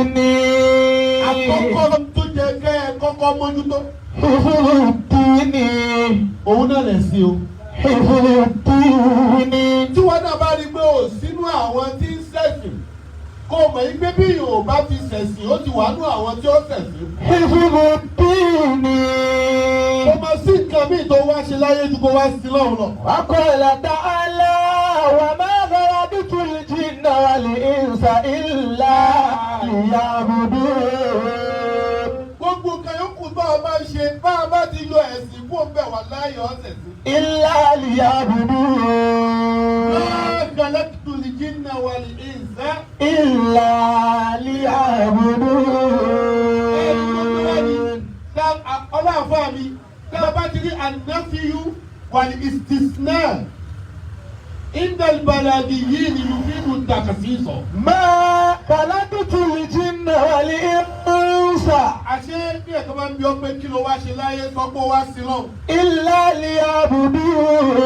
الدين àkọ́kọ́ tó jẹ́ kẹ́ ẹ kọ́kọ́ mójútó. حفظ الدين òun náà lẹ̀ sí o. حفظ الدين tí wọ́n náà bá rí i pé ò sínú àwọn tí ń ṣẹ̀sìn kó o mọ̀ yín pé bí yòó bá ti ṣẹ̀sìn ó ti wà nú àwọn tí ó ṣẹ̀sìn. حفظ الدين kó máa sí nǹkan míì tó wá ṣe láyé ju kó wá sí lọ́hùn lọ. وقال تعالى وما خلقت الجن والإنس إلا ليعبدون gbogbo nǹkan yòókù bá a bá ṣe bá a bá ti yọ ẹ̀sìn kó o bẹ̀ wà láyé ọ̀sẹ̀ sí. إلا ليعبدون ما خلقت الجن والإنس إلا ليعبدون ọlọ́àfáà mi tá a bá ti rí ànáfíyú wàlí istisna indalbaladiyin yufidu takasisọ. ما خلقت الجن والإنس àṣé bí ẹ̀ka bá ń bí ọ pé kí ló wá ṣe láyé sọ pé ó wá sí lọ. إلا ليعبدون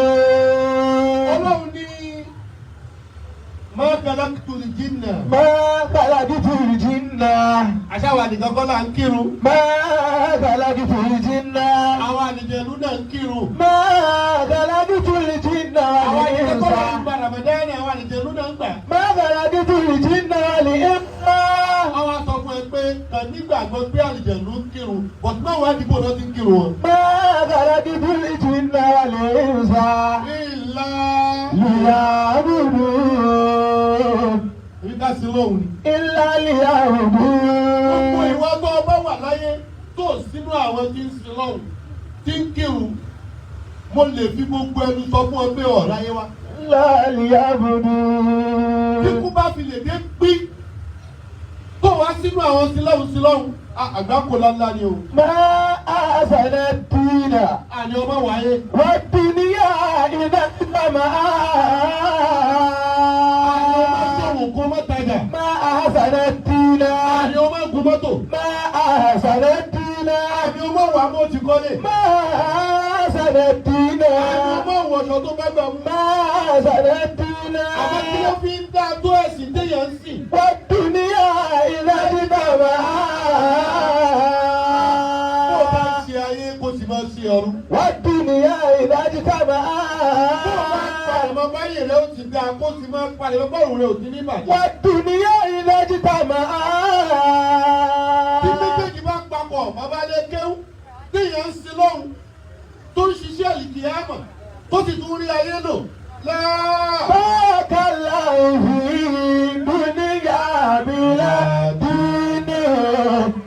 ọlọ́run ní ma khalaqtul jinna. ما خلقت الجن àṣà wa nìkan kọ́ là ń kírun. ما خلقت الجن àwọn àlejò náà ń kírun. ما خلقت الجن àwọn àlejò kọ́ là ń والإنس gba Ramadan àwọn àlejò náà ń gbà. ما خلقت الجن والإنس àwọn aṣọ fún ẹ pé kàn nígbàgbọ́ pé àlejò ló ń kírun bọ̀dún náà wá dìbò náà ti ń kírun wọn. ما خلقت الجن والإنس ìlà ليعبدون èyí ká sí lóhùn ni. إلا gbogbo ليعبدون ìwọ tó o bá wà láyé tó sínú àwọn tí ń sin lọ́hùn tí ń kírun mo lè fi gbogbo ẹnu sọ fún ọ pé ọ̀rọ̀ ayé wa. إلا ليعبدون kíkú bá fi lè dé pín tó wá sínú àwọn sílọ́hùn àgbákò lánlá ni o. ما أحسن الدين àní ọmọ wáyé. والدنيا إذا àní ọmọ اجتمعا sọ̀rùn kó má tajà. ما أحسن الدين àní ọmọ gun mọ́tò. ما أحسن الدين àní ọmọ wà mọ́ ti kọ́lé. ما أحسن الدين àní ọmọ wọ̀ṣọ tó bá gbà mú. ما أحسن الدين àmọ́ kí ló fi ń dá tó ẹ̀sìn téèyàn ń sìn. والدنيا إذا bó o bá ń اجتمعا ṣe ayé kó sì máa ṣe ọ̀run. والدنيا إذا bó o bá ń اجتمعا palẹ̀mọ́ báyìí rẹ̀ ó ti dáa kó sì máa palẹ̀mọ́ bọ́ọ̀rù rẹ̀ ò ti ní bàjẹ́. والدنيا إذا اجتمعا tí méjèèjì bá papọ̀ bàbá lè kéwú téèyàn ń sin lọ́hùn tó ń ṣiṣẹ́ àlìkìyámà tó sì tún rí ayé lò láà. بارك الله في الدنيا بلا دين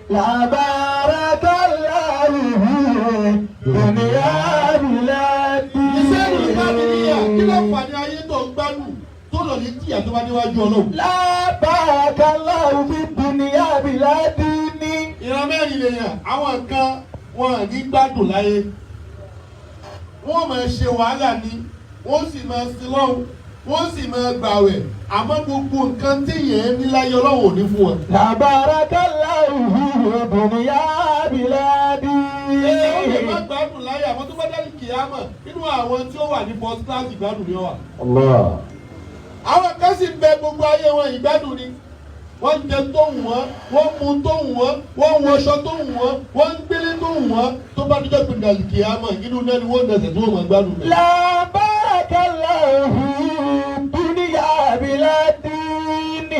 لا بارك الله في الدنيا بلا iṣẹ́ ìlú bá mi níyà kí ló دين fà ní ayé tó ń gbádùn tó lọ ní tíyà tó bá níwájú ọlọ́run. لا بارك الله في الدنيا بلا دين ìran mẹ́rin lèèyàn àwọn kan wọn ní gbádùn láyé wọ́n máa ṣe wàhálà ni wọ́n sì máa sin lọ́hùn wọ́n sì máa gbàwẹ̀ àmọ́ gbogbo nǹkan téèyàn ní láyé ọlọ́run ò ní fún wọn. لا بارك الله في الدنيا بلا èèyàn ó lè má دين gbádùn láyé àmọ́ tó bá dá ní kìámà nínú àwọn tí ó wà ní first class ìgbádùn ni ó wà. الله àwọn kan sì ń bẹ gbogbo ayé wọn ìgbádùn ni wọ́n ń jẹ tó wù wọ́n wọ́n ń mu tó wù wọ́n wọ́n ń wọṣọ tó wù wọ́n wọ́n ń gbélé tó wù wọ́n tó bá dídọ́ pé dàlí kìámà inú náà ni wọ́n ń dẹ̀sẹ̀ tó wọ́n máa gbádùn bẹ́ẹ̀. لا بارك الله في الدنيا بلا دين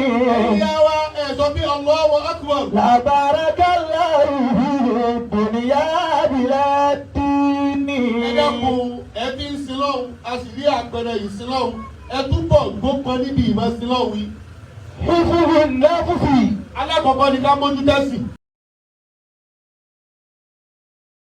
ìyá wa ẹ̀ sọ pé Allahu Akbar. لا بارك الله في الدنيا بلا دين ẹ dákun ẹ fi ń sin lọ́hùn a sì rí àpẹẹrẹ ìsin lọ́hùn ẹ túbọ̀ gbókan níbi ìmọ̀ sin lọ́hùn yìí. حفظ النفس alákọ̀ọ́kọ́ ni ká mójú tẹ́sìn.